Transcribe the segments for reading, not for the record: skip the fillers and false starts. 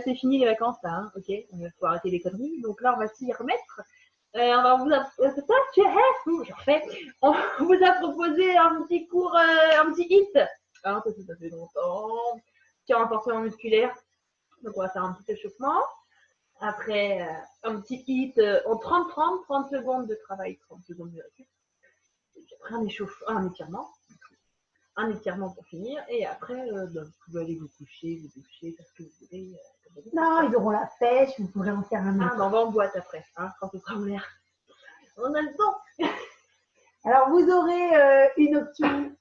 c'est fini les vacances là, hein, ok, il faut arrêter les conneries. Donc là, on va s'y remettre. On va vous je refais. On vous a proposé un petit cours, un petit hit. Hein, parce que ça fait longtemps. Sur un renforcement musculaire. Donc on va faire un petit échauffement. Après, un petit hit en 30 secondes de travail, 30 secondes de récup. Après un étirement pour finir. Et après, vous pouvez aller vous coucher, vous doucher, faire ce que vous voulez. Non, ils auront la pêche, vous pourrez en faire un autre. On va en boîte après, hein, quand ce sera ouvert. On a le temps. Alors, vous aurez une option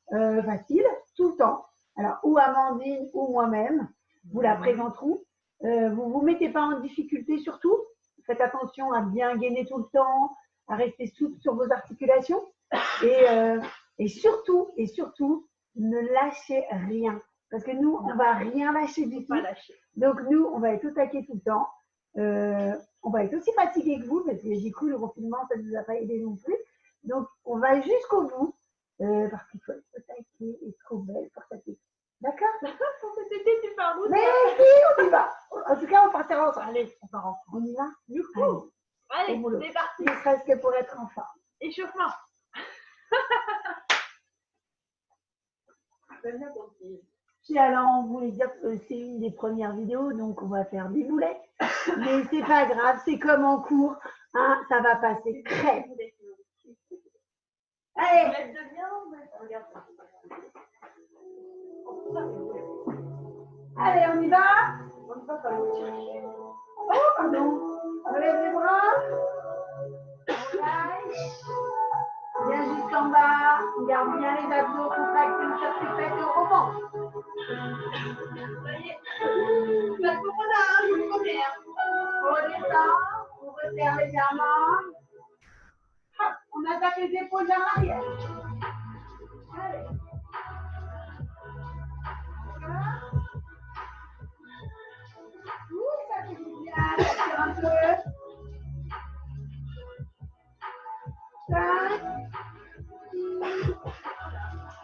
facile, tout le temps. Alors, ou Amandine ou moi-même, vous la présenterons. Vous vous mettez pas en difficulté surtout. Faites attention à bien gainer tout le temps, à rester souple sur vos articulations. Et surtout, ne lâchez rien. Parce que nous, on va rien lâcher du tout. Donc, nous, on va être au taquet tout le temps. On va être aussi fatigué que vous, parce que j'ai cru le confinement, ça ne nous a pas aidé non plus. Donc, on va jusqu'au bout, parce qu'il faut être au taquet et trop belle pour cet été. D'accord? Pour cet été, tu pars où? Mais oui, on y va. En tout cas, on partira ensemble. Allez, on part ensemble. On y va? Youhou! Allez, c'est parti. Ne serait-ce que pour être en forme. Échauffement. Puis alors, on voulait dire que c'est une des premières vidéos, donc on va faire des boulettes. Mais c'est pas grave, c'est comme en cours, hein, ça va passer crème. Allez. Allez, on y va? Oh, pardon. On lève les bras. On lâche. Bien jusqu'en bas. On garde bien les abdos contractés, on cherche les fesses et on remonte. On redescend. On resserre légèrement. Hop, on attaque les épaules vers l'arrière. Allez. Voilà. Ça fait du bien, ça tire un peu. 5, 6,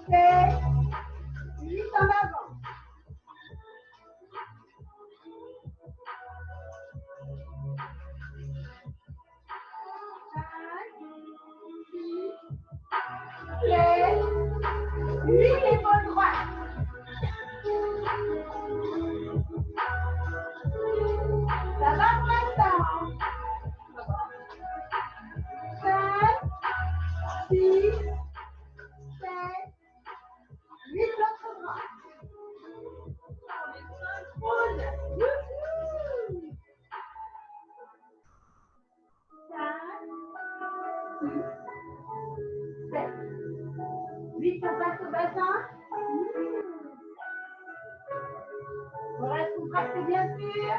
7, 8 en avant. Épaules droites. Ça va pour l'instant. 5, 6, 7, 8 l'autre bras. Roule. 5, 6, 7, 8, on passe au bassin. On reste contracté bien sûr.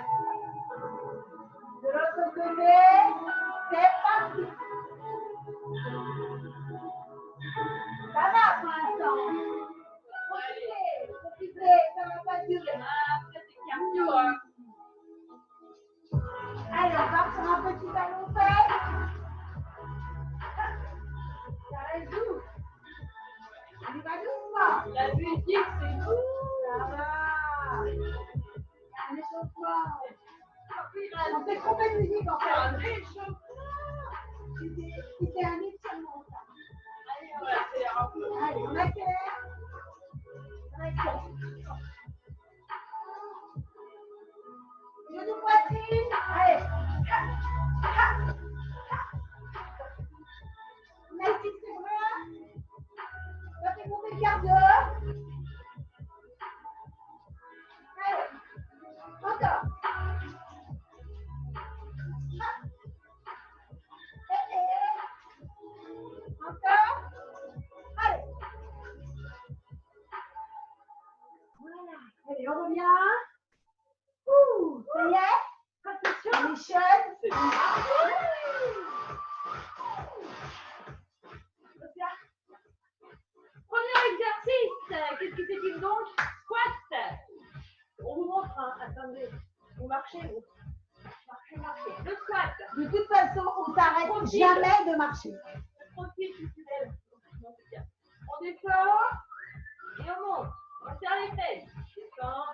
De l'autre côté, c'est parti. Ça va pour l'instant. Profitez, ça va pas durer. Après, c'est cardio. Allez, on part sur un petit ballon fait. Ça reste doux. On y va doucement. La musique, c'est doux. Ça va. Un échauffement. On fait trop de musique en fait. Un échauffement. C'était un échauffement ça. Allez, on accélère un peu. Allez, on accélère. On accélère. Genou poitrine. Allez. On active ses bras. Ça fait monter le cardio. Allez. Encore. Encore. Allez. Voilà. Allez, on revient. Ouh, ça y est. Attention. On est chaude. Premier exercice. Qu'est-ce que c'est donc? Squat. On vous montre, hein. Attendez. Vous marchez, vous. Marchez. Le squat. De toute façon, on s'arrête jamais de marcher. Tranquille, tu te lèves. On descend et on monte. On serre les fesses. Descend.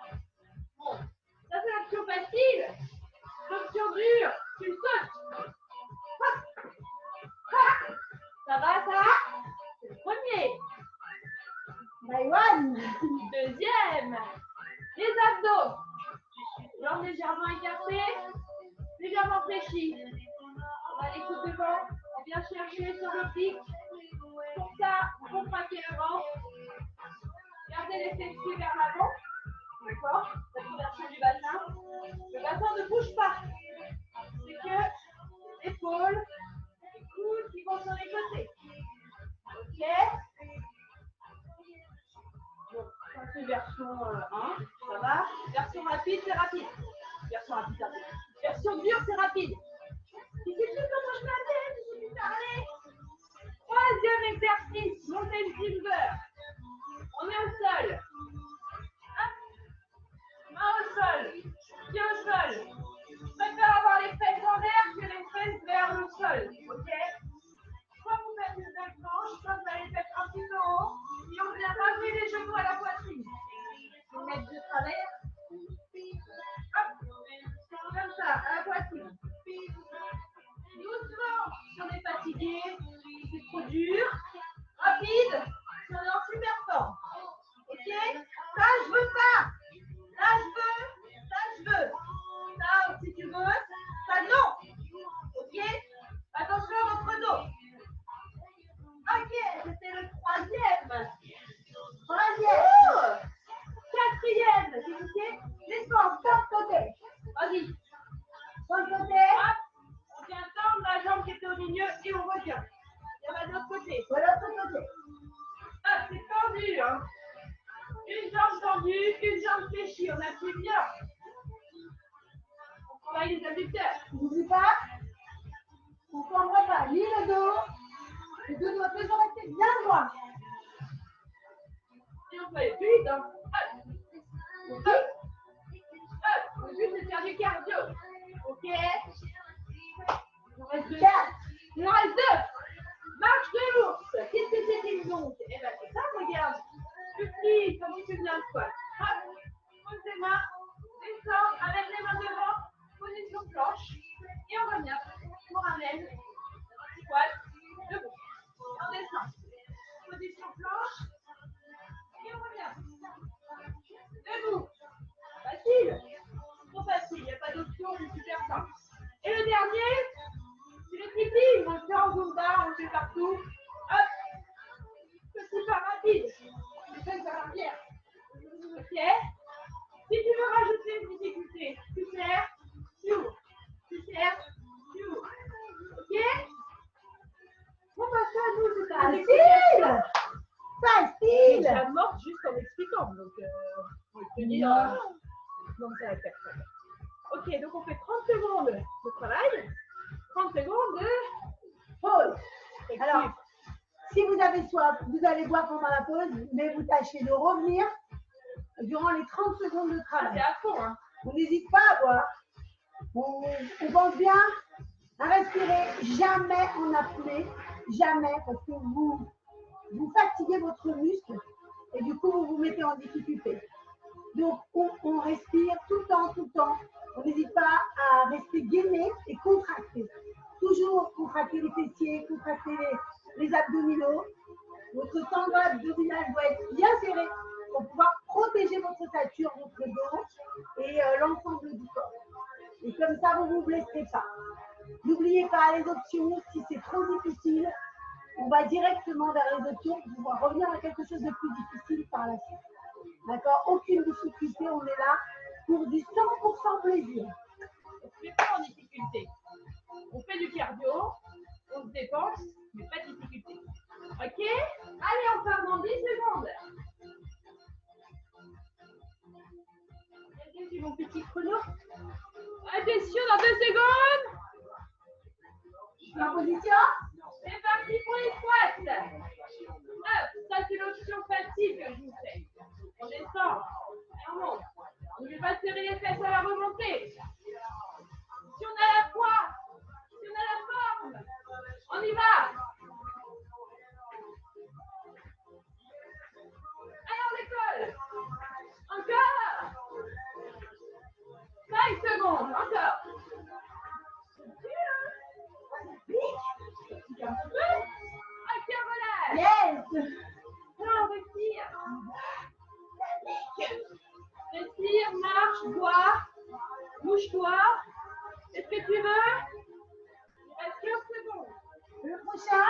Monte. Ça, c'est l'action facile. Taïwan. Deuxième, les abdos. Jambes légèrement écartées, légèrement fléchies. On va aller tout devant et bien chercher sur le pic. Pour ça, vous contractez le ventre. Gardez les fessiers vers l'avant. D'accord? La conversion du bassin. Le bassin ne bouge pas. C'est que épaules et coudes qui vont sur les côtés. Ok? Donc, ça c'est version 1, ça va. Version rapide, c'est rapide. Version rapide, c'est rapide. Version dure, c'est rapide. Tu sais plus comment je m'appelle, tu sais plus parler. Troisième exercice, mountain timber. On est au sol. Hop. Main au sol. Pied au sol. Je préfère avoir les fesses en l'air que les fesses vers le sol. Ok? Soit vous faites une belle planche, soit vous allez les mettre un petit peu haut. Et on vient ramener les genoux à la poitrine. Vous mettre de travers. Hop. Comme ça, à la poitrine. Doucement, si on est fatigué, si c'est trop dur. Rapide, si on est en super forme. Ok? Ça, je veux pas. Là, je veux. Ça, je veux. Ça, si tu veux. Ça, non. Ok? Attention à votre dos. Ok, c'était le troisième. Troisième. Quatrième, s'il vous plaît. Descends, sur le côté. Vas-y. Sur le côté. Hop. On vient tendre la jambe qui était au milieu et on revient. Il y en a de l'autre côté. De l'autre côté. Hop, c'est tendu, hein. Une jambe tendue, une jambe fléchie. On appuie bien. On travaille les adducteurs. N'oublie pas, on ne prendra pas ni le dos. Les deux doigts toujours rester bien droits. Et on peut aller plus vite, hein. Hop. Hop. Hop. Le but, c'est de faire du cardio. Ok? Il en reste deux. Il en reste deux. Marche de l'ours. Qu'est-ce que c'est une donc? Eh ben, c'est ça, regarde. Tu plies comme si tu faisais un squat. Hop. Pose tes mains. Descends avec les mains devant. Position planche. Et on revient. On ramène. Squat. Debout. On descend. Position planche. Et on revient. Debout. Facile. Trop facile. Il n'y a pas d'option. C'est super simple. Et le dernier, c'est le tipi. On le fait en zumba. On le fait partout. Hop. Petit pas rapide. Je fais vers l'arrière. Ok. Si tu veux rajouter une difficulté, tu serres, tu ouvres. Tu serres, tu ouvres. Ok? Bon, bah ça, nous, c'est Facile. Facile. la morte juste en expliquant. Donc, on va te dire. Non, ça va faire ça. Ok, donc on fait 30 secondes de travail. 30 secondes de Pause. pause. Alors, si vous avez soif, vous allez boire pendant la pause, mais vous tâchez de revenir durant les 30 secondes de c'est travail. à fond, hein. On n'hésite pas à boire. On pense bien à respirer. Jamais en apnée. Jamais, parce que vous fatiguez votre muscle et du coup, vous vous mettez en difficulté. Donc, on respire tout le temps. On n'hésite pas à rester gainé et contracté. Toujours contracter les fessiers, contracter les abdominaux. Votre sangle abdominal doit être bien serré pour pouvoir protéger votre ossature, votre dos et l'ensemble du corps. Et comme ça, vous ne vous blesserez pas. N'oubliez pas les options. Si c'est trop difficile, on va directement vers les options pour pouvoir revenir à quelque chose de plus difficile par la suite. D'accord? Aucune difficulté, on est là pour du 100% plaisir. On ne se met pas en difficulté. On fait du cardio, on se dépense, mais pas de difficulté. Ok? Allez, on part dans 10 secondes. Quelqu'un qui mon petit chrono? Attention, dans 2 secondes. En position? C'est parti pour les squats. Hop, ça c'est l'option facile que je vous fais. On descend et on monte. On ne veut pas serrer les fesses à la remontée. Si on a la poids, si on a la forme, on y va. Allez, on décolle. Encore. 5 secondes, encore. Un peu. Ok, voilà. Yes! Là, on respire. Bouge-toi. Bouge-toi. Est-ce que tu veux? Il reste 15 secondes. Le prochain,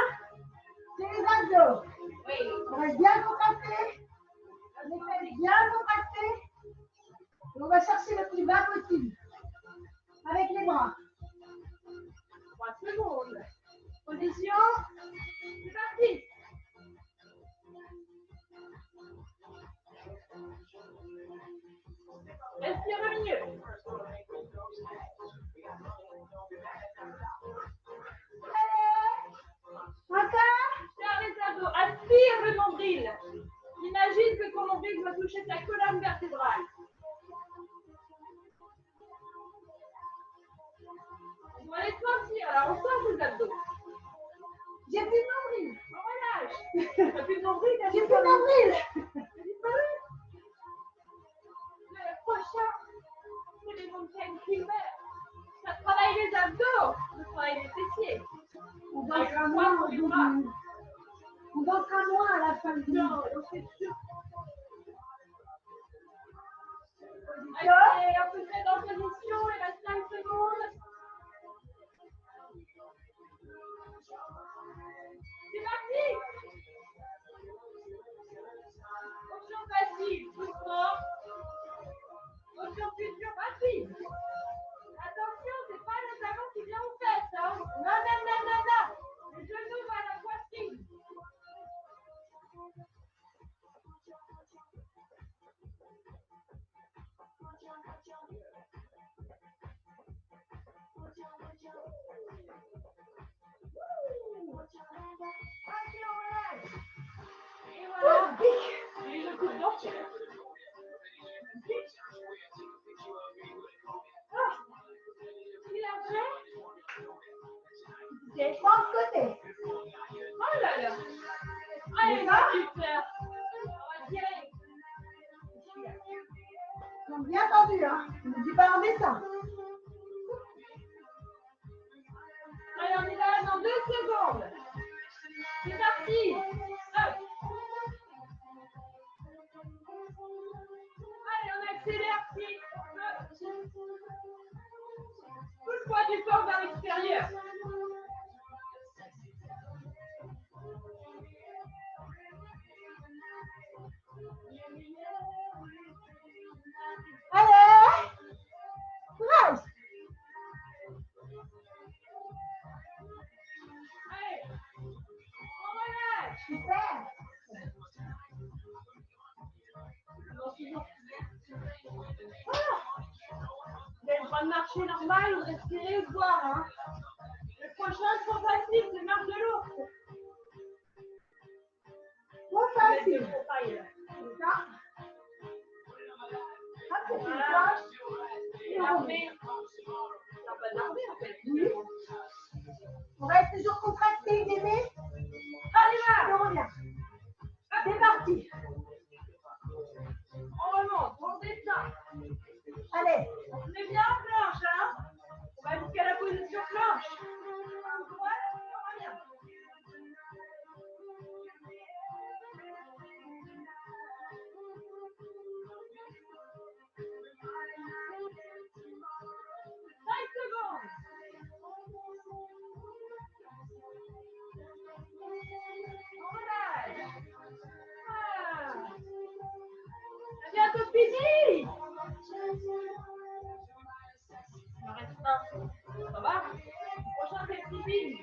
c'est les abdos. Oui. On reste bien contracté. Les fesses bien contractées. Et on va chercher le plus bas possible. Avec les bras. 3 secondes. Position. C'est parti. Respire le milieu. Encore. Serre les abdos. Aspire le nombril. Imagine que ton nombril doit toucher ta colonne vertébrale. On doit les sortir. Alors on sort les abdos. J'ai plus de nombril. On relâche. T'as plus de nombril, t'as J'ai plus de nombril. t'as disparu. Le prochain, c'est les mountain climbers. Ça travaille les abdos, ça travaille les fessiers. On dansera moins au début. On dansera moins à la fin du Non, jour. donc c'est sûr. Allez, on se met en position, il reste 5 secondes. C'est parti. Option facile, doucement. Option future rapide. Attention, c'est pas le talon qui vient aux fesses. Hein. Non, non, non, non, non. Les genoux à la poitrine. Et voilà. Et le coup de blanc. Il a fait. J'ai trois côtés. Oh là là. Allez, super. On va tirer. Ils sont bien tendus, hein. Je ne dis pas en dessin. Allez, on y va dans 2 secondes. C'est parti. Hop. Allez, on accélère. Tout le poids du corps vers l'extérieur. Allez. Courage. Allez. On relâche. Super. Vous avez le droit de marcher normal ou de respirer ou de boire. Hein. Le prochain, c'est trop facile, c'est marche de l'ours. Trop facile. C'est Ça. Hop, c'est une Voilà. cloche. Et Et on l'armée. remet. Ça n'a pas d'armée en fait. Oui. On reste toujours contracté, bébé. Allez, Et va. on revient. C'est parti. On remonte, on descend. Allez. On est bien en planche, hein. On va jusqu'à la position planche. Voilà, on revient. Bientôt fini. Il en reste un. Ça va? Prochain, c'est le tipping.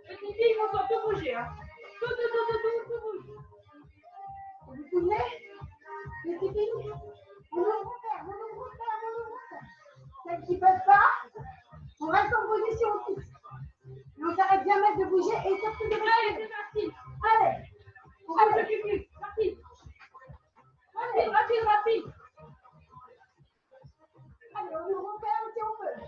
Le tipping, il faut surtout bouger. Hein. Tout bouge. Vous vous souvenez? Le tipping? On ouvre faire. Celles qui ne peuvent pas, on reste en position fixe. Et on s'arrête jamais de bouger et surtout de Allez, respirer. c'est parti. Allez. On bouge le cul. Parti. Rapide. Allez, on nous referme si on peut.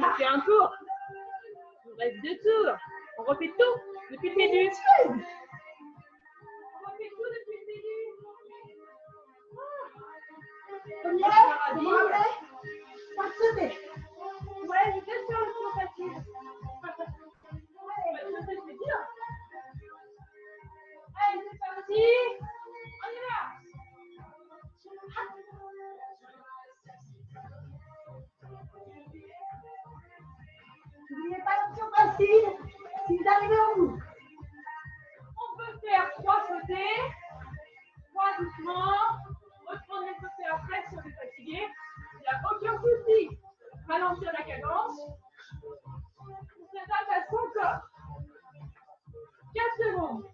on a fait un tour. Il reste 2 tours. On refait tout depuis le début. On refait tout depuis le début. Première, vous vous rappelez? Pas de sauter. Ouais, je vais faire le tour facile. Ouais, c'est dur. Allez, c'est parti. On y va. N'oubliez pas l'option facile si vous arrivez au bout. On peut faire 3 sautés, 3 doucement, reprendre les sautés après si on est fatigué. Il n'y a aucun souci. Ralentir la cadence. On s'adapte à son corps. 4 secondes.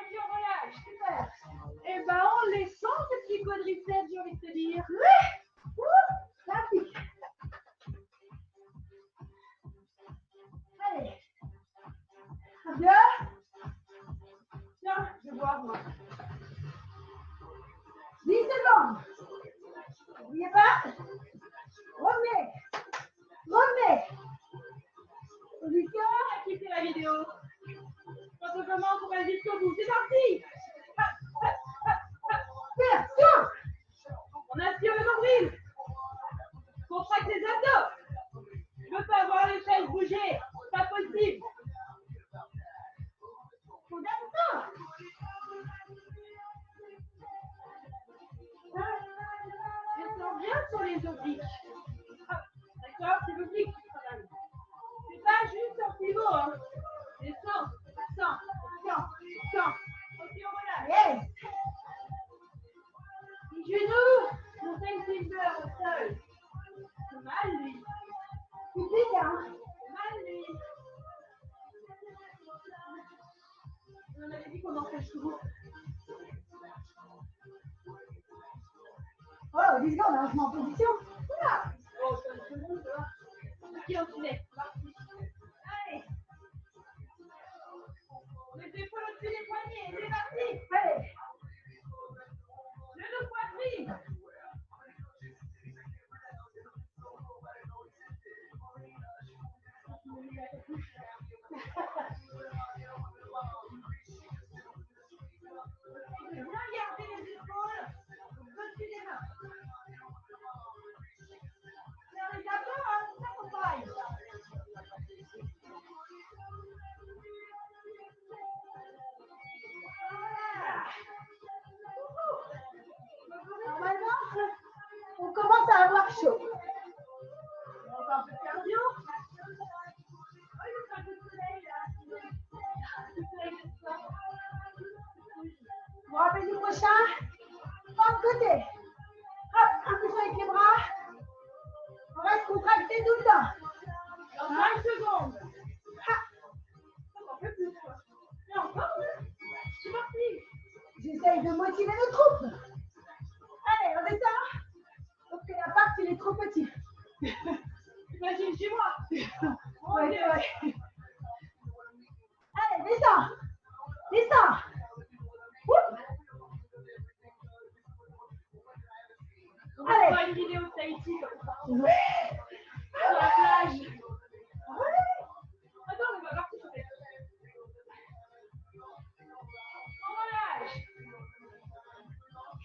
Ok, on relâche. Super. Et ben on les sent ces petits quadriceps, j'ai envie de te dire. Ça pique. Allez. Un, deux. Tiens, je vais voir moi. 10 secondes. N'oubliez pas. Revenez. Revenez. Position. Quittez la vidéo. Quand on commence, on va jusqu'au bout. C'est parti. Version. On aspire le nombril. Contracte les abdos. Je veux pas voir les fesses bouger. Pas possible. Faut d'accord. Descends bien sur les obliques. D'accord? C'est l'oblique qui travaille. C'est pas juste un pivot. Hein. Descends. Descends. Descends. Ok, on relâche. Allez. Les genoux. Montagne Silver au sol. C'est mal, lui. Tu piques, hein? C'est mal, lui. On avait dit qu'on en fait toujours. Oh, 10 secondes, hein, je mets en position. Oula. Oh, 5 secondes, ça va. Ok, on se met. Parti. Allez. Les épaules au-dessus des poignets. C'est parti. Allez. Genou poitrine. Bien garder les épaules au-dessus des mains. Faire les abdos, hein, ça qu'on travaille. Voilà. Normalement, on commence à avoir chaud. Encore un peu de cardio. Oh, il fait un peu de soleil là. Le soleil de soir. Vous vous rappelez du prochain? Pas de côté. Hop, un coup avec les bras. On reste contracté tout le temps. Dans 5 secondes. On fait plus quoi. Et encore, oui. C'est parti. J'essaye de motiver nos troupes. Allez, on descend. Sauf que la part, il est trop petit. Imagine chez moi. Ouais, c'est vrai. Allez, descends. Descends. Oups. On va Allez. faire une vidéo de Tahiti comme ça. Ouais. Sur la plage. Ouais. Attends, on va partir sur les. On relâche.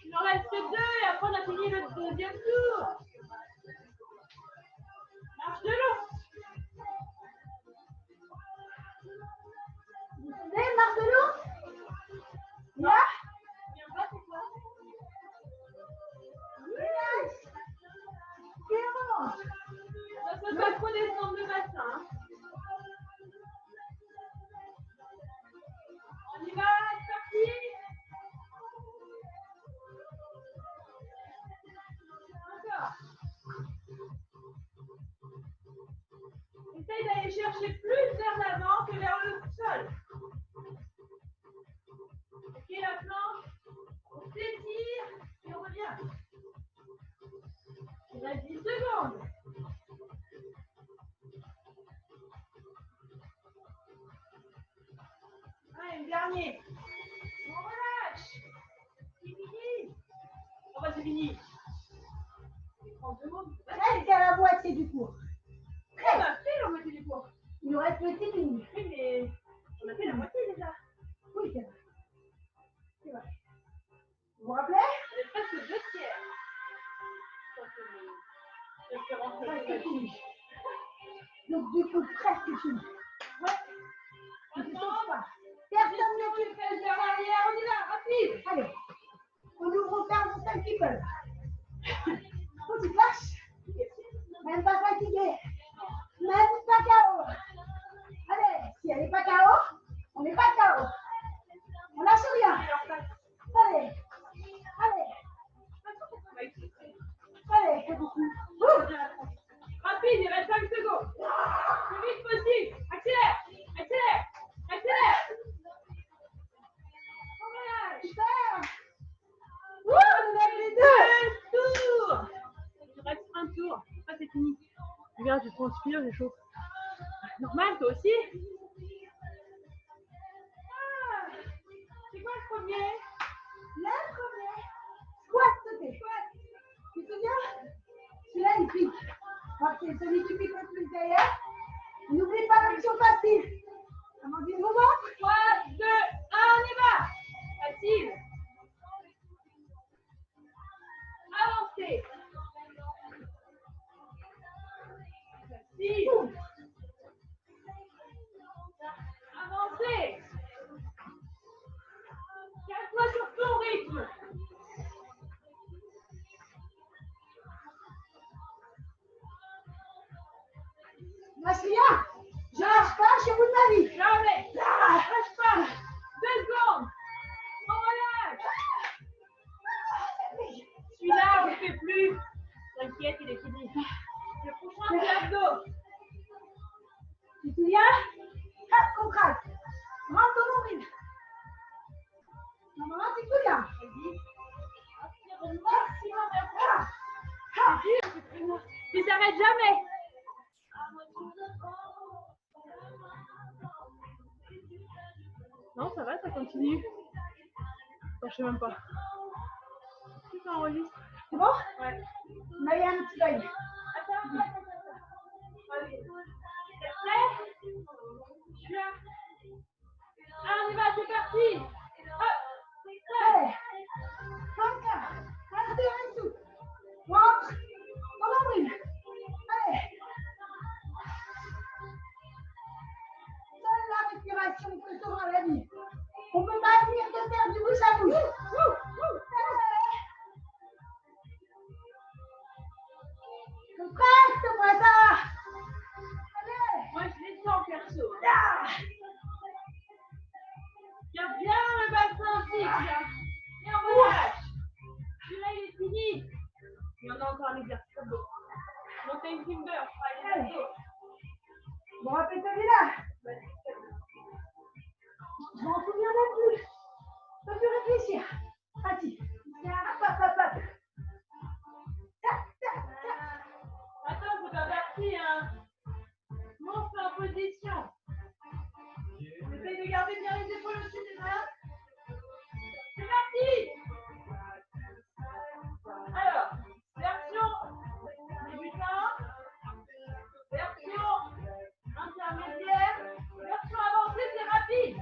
Il en reste 2 et après on a fini le deuxième tour. Marche de l'eau. Vous souvenez, Marcelot? Là? Viens pas, c'est quoi? Relax. Clément. Ça peut pas trop descendre le bassin. Hein. On y va, c'est parti. Encore. Essaye d'aller chercher plus vers l'avant que vers le sol. Ok, la planche. On s'étire et on revient. Il reste 10 secondes. Allez, le dernier. On relâche. C'est fini. Oh bah c'est fini. 30 secondes. était à la moitié du cours. On a fait la moitié du cours. Il nous reste une petite ligne. Oui, mais on a fait la moitié déjà. Oui, c'est vrai. C'est vrai. Vous vous rappelez? On est presque 2/3. Presque fini. Donc du coup, presque fini. Ouais. On ne sauve pas. Personne ne peut faire vers l'arrière. On y va, rapide. Allez. On ouvre au quart pour celles qui peuvent. On se lâche. Même pas fatigué. Même pas KO. Allez, si elle n'est pas KO, on n'est pas KO. On lâche rien. Allez. Allez. Allez, c'est beaucoup. Rapide, il reste 5 secondes. Le plus vite possible. Accélère. Accélère. Accélère. Super. On a les deux. Tour. Il reste un tour. Ah, c'est fini. Regarde, je transpire, j'ai chaud. Normal, toi aussi. Ah, c'est quoi le premier? Le premier. Squat sauté. Tu te souviens? Celui-là, il pique. Alors, c'est celui qui pique le plus derrière. N'oublie pas l'action passive. Amandine, mouvement. 3, 2, 1, on y va. Facile. Avancez. Facile. Avancez. Calme-toi sur ton rythme. Lâche rien. Je lâche pas, je suis au bout de ma vie. Jamais. Lâche pas. 2 secondes. On relâche. Celui-là, on ne le fait plus. T'inquiète, il est fini. Le prochain, c'est l'abdos. Tu te souviens? 4 contractes. Rentre ton nombril. Normalement, tu te souviens. Vas-y. Inspire au maximum et après. Tu t'arrêtes jamais. Non, ça va, ça continue. Attends, je sais même pas. Si ça enregistre. C'est bon? Ouais. On a eu un petit bug. Attends. Allez. T'es prêt? Je suis là. Ah, on y va, c'est parti. Hop. Allez. Encore. Respire un dessous. Rentre ton nombril. Allez. Seule la respiration peut sauver la vie. On ne peut pas venir te faire du bouche à bouche. Prête-moi ça. Allez. Moi, je les sens perso. Ah. Garde bien le bassin fixe là. Et on relâche. Celui-là, il est fini. Il y en a encore un exercice de dos. Mountain Timber, je Allez. dos. Bon, on va faire celui-là. Je m'en souviens même plus. Je peux plus réfléchir. Vas-y. Hop, hop, hop, hop. Tac, tac, tac. Attends, c'est pas parti, hein. Monte en position. On essaye de garder bien les épaules au-dessus des mains. C'est parti. Alors, version débutant, version intermédiaire, version avancée, c'est rapide.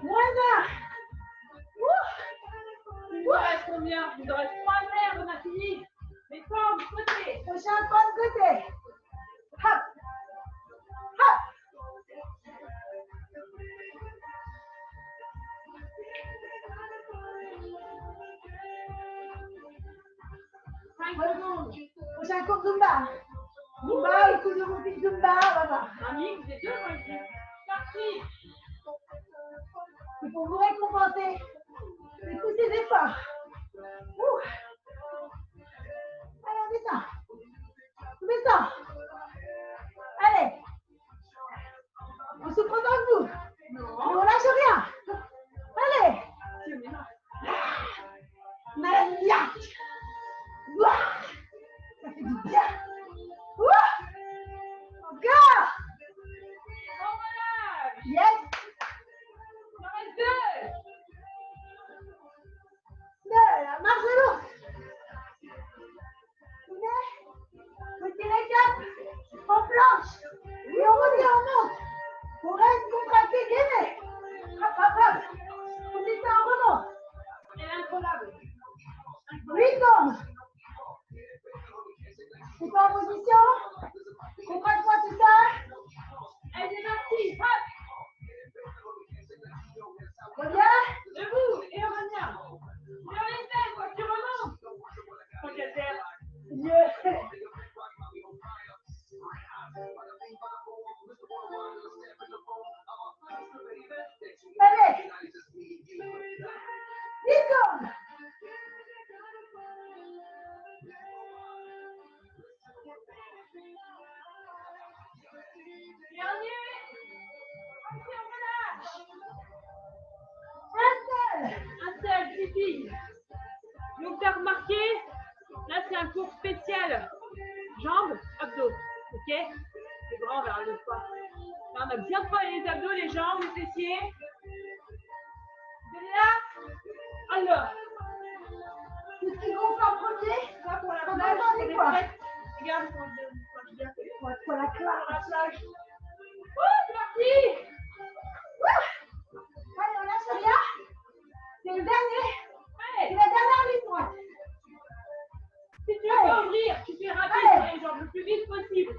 Voilà. Il nous reste combien? Il nous reste 3 mères, on a fini. Les formes, côté. Prochain pas de côté. Hop. Hop. Prochain cours Zumba. Zumba, le coup de routine Zumba, voilà. Un mix des deux, moi je dis. Parti. C'est pour vous récompenser de tous ces efforts. Ouh. Allez, on descend. On descend. Allez. On se prend dans le bout. Non. On lâche rien. Allez. Si, on est là. filles. Je vais vous faire remarquer, là c'est un cours spécial. Jambes, abdos. Ok? Les bras vers le fois. Là, on a bien travaillé les abdos, les jambes, les fessiers. Vous êtes là? Alors. C'est ce qui compte en premier. Ça pour la Quand plage. on est quoi? Regarde comment je bien fait. On va être pour la classe. La plage. Oh, c'est parti! Allez, on lâche rien. C'est le dernier. Ouais. C'est la dernière ligne droite. Si tu veux ouvrir, tu fais rapide sur les jambes le plus vite possible.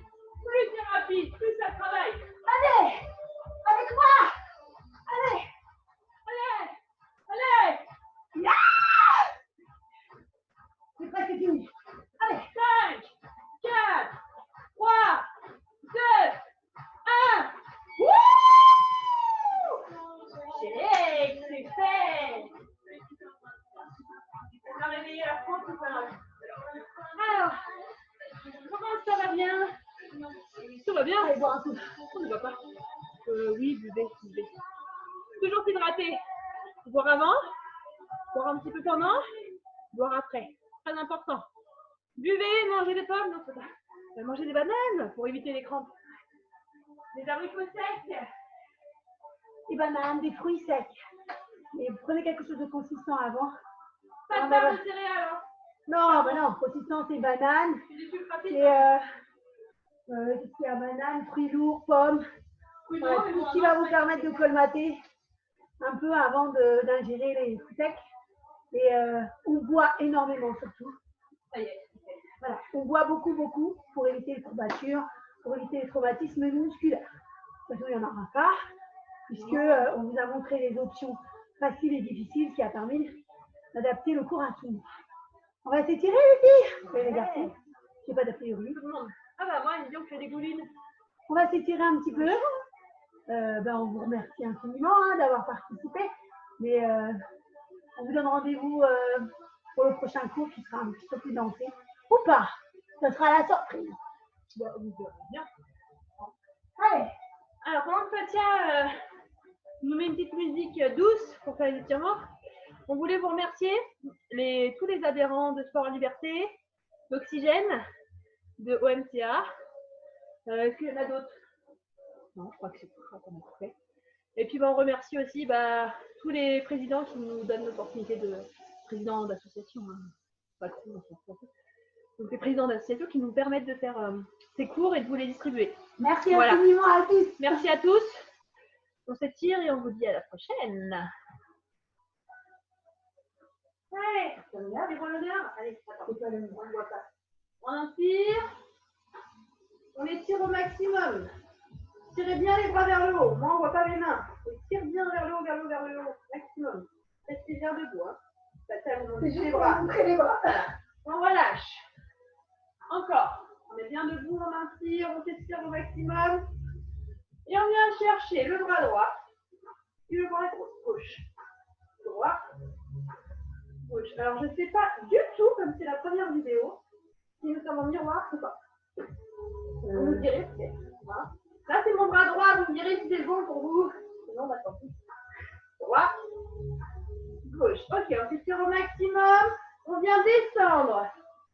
Plus c'est rapide, plus ça travaille. Allez, avec moi. Allez. Allez! Allez! Yeah. C'est presque fini. Allez. 5, 4, 3, 2, 1. Shake, c'est fait. On a réveillé la France tout à l'heure. Alors, comment ça va bien? Tout va bien? Allez, boire un coup. On ne va pas. Oui, buvez. Toujours s'hydrater. Boire avant, boire un petit peu pendant, boire après. Très important. Buvez, mangez des pommes, non, c'est pas. Mangez des bananes pour éviter les crampes. Des abricots secs. Des bananes, des fruits secs. Et prenez quelque chose de consistant avant. Pas de barre de céréales, hein. Non, bah non, consistant c'est banane. C'est du sucre rapide. C'est qu'est-ce qu'il y a, banane, fruits lourds, pommes. Oui, Voilà, non, mais tout bon, ce qui va vous permettre de colmater un peu avant d'ingérer les fruits secs. Et on boit énormément surtout. ça y est. Voilà, on boit beaucoup pour éviter les courbatures, pour éviter les traumatismes musculaires. De toute façon, il n'y en aura pas, puisque on vous a montré les options faciles et difficiles qui a permis d'adapter le cours à tout le monde. On va s'étirer les filles et les garçons. Je n'ai pas d'a priori. Tout le monde. Ah bah moi, ils disent que je fais des goulines. On va s'étirer un petit peu. On vous remercie infiniment d'avoir participé. Mais on vous donne rendez-vous pour le prochain cours qui sera un petit peu plus dansé. Ou pas. Ce sera la surprise. Bah, vous verrez bien. Allez. Alors, pendant que Fatia nous met une petite musique douce pour faire les étirements, on voulait vous remercier tous les adhérents de Sport en Liberté, d'Oxygène, de OMCA. Est-ce qu'il y en a d'autres? Non, je crois que c'est tout ça qu'on a fait. Et puis on remercie aussi tous les présidents qui nous donnent l'opportunité de présidents d'associations, patrons, donc les présidents d'associations qui nous permettent de faire ces cours et de vous les distribuer. Merci infiniment à tous. Merci à tous. On s'étire et on vous dit à la prochaine. Ouais, c'est bon l'honneur. Allez, attends, on ne voit pas. On inspire. On étire au maximum. Tirez bien les bras vers le haut. Moi, on ne voit pas les mains. On tire bien vers le haut, maximum. Restez bien debout. Hein. C'est juste les bras. Les bras. On relâche. Encore. On est bien debout, on inspire, on s'étire au maximum. Et on vient chercher le bras droit et le bras gauche. Droit, gauche. Alors, je ne sais pas du tout, comme c'est la première vidéo, si nous sommes en miroir ou pas. Vous nous direz peut-être. Voilà. Là, c'est mon bras droit, vous me direz si c'est bon pour vous. Sinon, bah tant pis. Droit, gauche. Ok, on s'étire au maximum. On vient descendre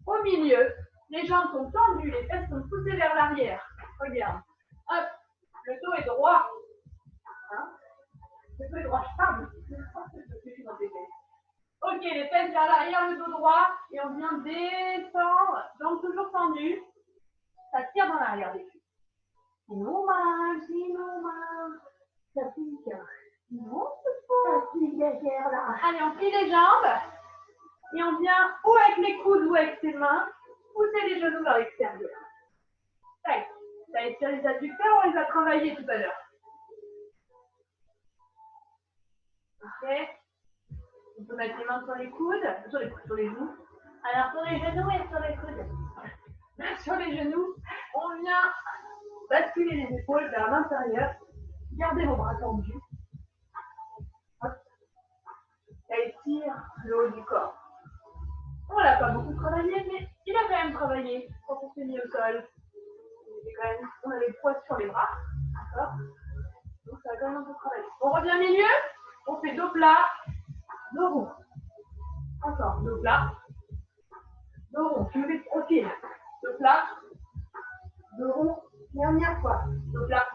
au milieu. Les jambes sont tendues, les fesses sont poussées vers l'arrière. Regarde. Hop, le dos est droit. Hein, le dos est droit, je parle. Ok, les fesses vers l'arrière, le dos droit. Et on vient descendre. Jambes toujours tendues. Ça tire dans l'arrière des cuisses. Normal. Ça pique. Non, ça pique derrière là. Allez, on plie les jambes. Et on vient ou avec les coudes ou avec ses mains. Pousser les genoux vers l'extérieur. Tac. Ça étire les adducteurs, on les a travaillés tout à l'heure. Ok. On peut mettre les mains sur les coudes, sur les genoux. Alors sur les genoux et sur les coudes. Sur les genoux, on vient basculer les épaules vers l'intérieur. Gardez vos bras tendus. Hop. Et étire le haut du corps. On l'a pas beaucoup travaillé, mais il a quand même travaillé quand on s'est mis au sol. On a les poids sur les bras. D'accord. Donc ça a quand même un peu travaillé. On revient au milieu. On fait dos plat, dos rond. Encore. Dos plat. Dos rond. Tu me fais profil. Dos plat. Dos rond. Dernière fois. Dos plat.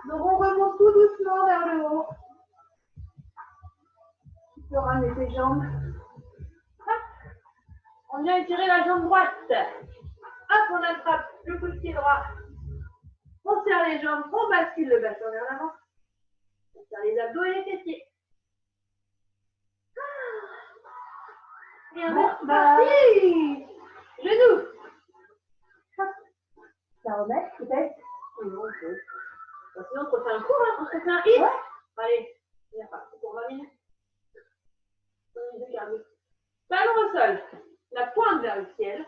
Dos rond, remonte tout doucement vers le haut. Tu peux ramener tes jambes. Hop. On vient étirer la jambe droite. Hop, on attrape le coup de pied droit. On serre les jambes, on bascule le bassin vers l'avant. On serre les abdos et les fessiers. Et on est parti. Genoux. Ça remet peut-être. Sinon, on se refait un cours, hein. On se fait un hit. Ouais. Allez, il n'y a pas pour 20 minutes. 20 minutes de cardio. Talon au sol. La pointe vers le ciel.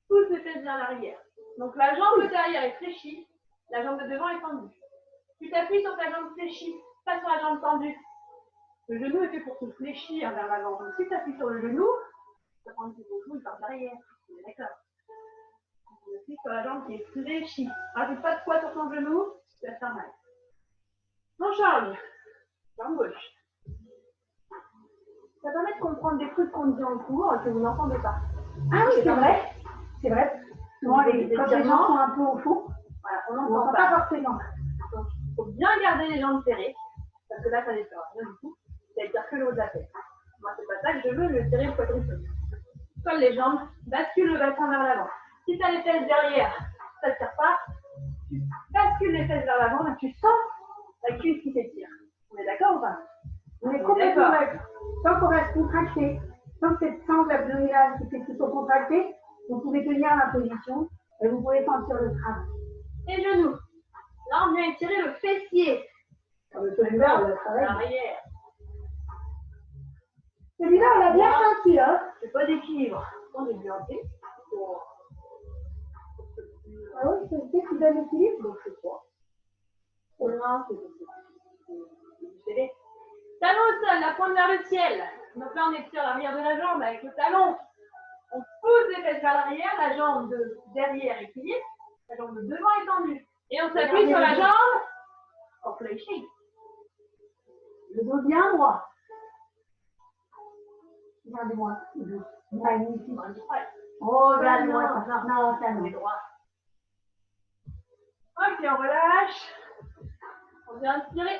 Pousse les fesses vers l'arrière. Donc la jambe de derrière est fléchie. La jambe de devant est tendue. Tu t'appuies sur ta jambe fléchie, pas sur la jambe tendue. Le genou est fait pour se fléchir vers l'avant. Donc si tu appuies sur le genou, ça prend un petit peu le genou, il part derrière. D'accord. Tu appuies sur la jambe qui est fléchie. Rajoute pas de poids sur ton genou, tu vas faire mal. On change. Jambe gauche. Ça permet de comprendre des trucs qu'on dit en cours que vous n'entendez pas. Ah oui, c'est vrai. C'est vrai. Souvent, quand les gens sont un peu au fond, voilà, on on n'entend n'entend pas. pas forcément. Donc, il faut bien garder les jambes serrées, parce que là, ça ne sert à rien du tout. Ça étire que le haut de la tête. Moi, c'est pas ça que je veux, je veux tirer le quadriceps. Colle les jambes, bascule le bassin vers l'avant. Si tu as les fesses derrière, ça ne tire pas. Tu bascules les fesses vers l'avant et tu sens la cuisse qui s'étire. On est d'accord ou pas? On est complètement d'accord. Tant qu'on reste contracté, tant que cette sangle abdominale qui fait qu'ils sont contractés, vous pouvez tenir la position et vous pouvez sentir le travail. Et genoux. Là, on vient étirer le fessier. Celui-là, on l'a travaillé. L'arrière. Celui-là, on l'a bien senti, hein. J'ai pas d'équilibre. On est bien fait. Ah oui, c'est ce qui donne l'équilibre. Donc, c'est quoi? Non, c'est du CV. Talon au sol, la pointe vers le ciel. Donc là, on étire l'arrière de la jambe avec le talon. On pousse les fesses vers l'arrière, la jambe de derrière est pliée, la jambe de devant est tendue. Et on s'appuie sur la jambe en fléching. Le dos bien droit. Regardez-moi. Magnifique. Oh, regarde-moi ça. Non, ça On est non. droit. Ok, on relâche. On vient inspirer.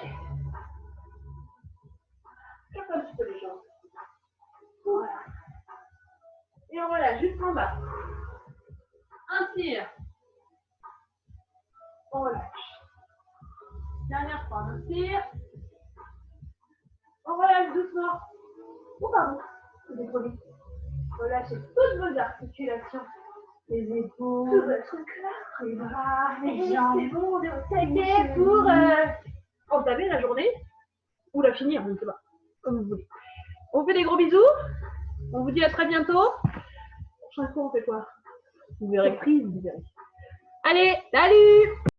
Chaque un petit peu les jambes. Voilà. Et on relâche jusqu'en bas. Inspire. On relâche. Dernière fois, on inspire. On relâche doucement. Oh, pardon. J'ai trop vite. Relâchez toutes vos articulations. Les Tout épaules, votre corps. les bras, Et les jambes. c'est bon, on est au taquet pour entamer la journée ou la finir, je ne sais pas, comme vous voulez. On vous fait des gros bisous. On vous dit à très bientôt. Prochain cours, on fait quoi? Vous verrez. Vous verrez. Allez, salut!